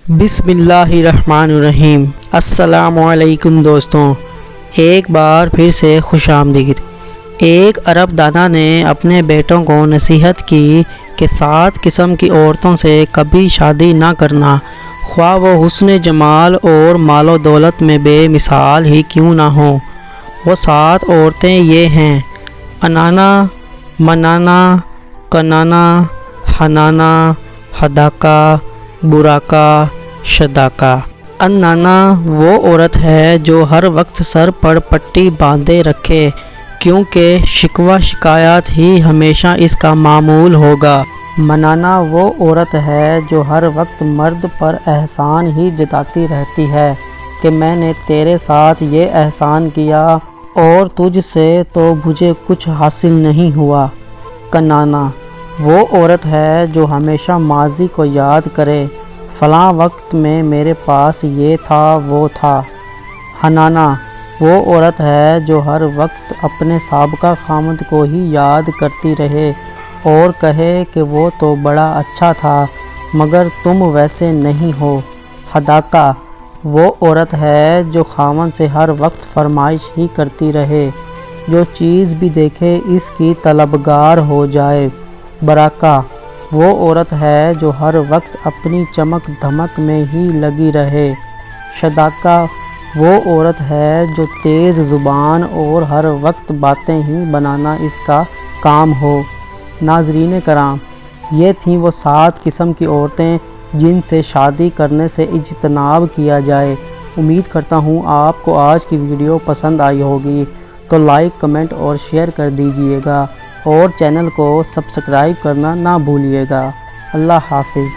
بسم اللہ الرحمن الرحیم۔ السلام علیکم دوستوں، ایک بار پھر سے خوش آمدید۔ ایک عرب دانا نے اپنے بیٹوں کو نصیحت کی کہ 7 قسم کی عورتوں سے کبھی شادی نہ کرنا، خواہ وہ حسن جمال اور مال و دولت میں بے مثال ہی کیوں نہ ہوں۔ وہ 7 عورتیں یہ ہیں: انانا، منانا، کنانا، حنانا، حداقہ، براقہ، شداقہ۔ انانا وہ عورت ہے جو ہر وقت سر پر پٹی باندھے رکھے، کیونکہ شکوہ شکایات ہی ہمیشہ اس کا معمول ہوگا۔ منانا وہ عورت ہے جو ہر وقت مرد پر احسان ہی جتاتی رہتی ہے کہ میں نے تیرے ساتھ یہ احسان کیا اور تجھ سے تو مجھے کچھ حاصل نہیں ہوا۔ کنانا وہ عورت ہے جو ہمیشہ ماضی کو یاد کرے، فلاں وقت میں میرے پاس یہ تھا وہ تھا۔ حنانا وہ عورت ہے جو ہر وقت اپنے سابقہ خاوند کو ہی یاد کرتی رہے اور کہے کہ وہ تو بڑا اچھا تھا مگر تم ویسے نہیں ہو۔ حداقہ وہ عورت ہے جو خاوند سے ہر وقت فرمائش ہی کرتی رہے، جو چیز بھی دیکھے اس کی طلبگار ہو جائے۔ براقہ وہ عورت ہے جو ہر وقت اپنی چمک دھمک میں ہی لگی رہے۔ شداقہ وہ عورت ہے جو تیز زبان اور ہر وقت باتیں ہی بنانا اس کا کام ہو۔ ناظرین کرام، یہ تھیں وہ 7 قسم کی عورتیں جن سے شادی کرنے سے اجتناب کیا جائے۔ امید کرتا ہوں آپ کو آج کی ویڈیو پسند آئی ہوگی، تو لائک، کمنٹ اور شیئر کر دیجئے گا اور چینل کو سبسکرائب کرنا نہ بھولیے گا۔ اللہ حافظ۔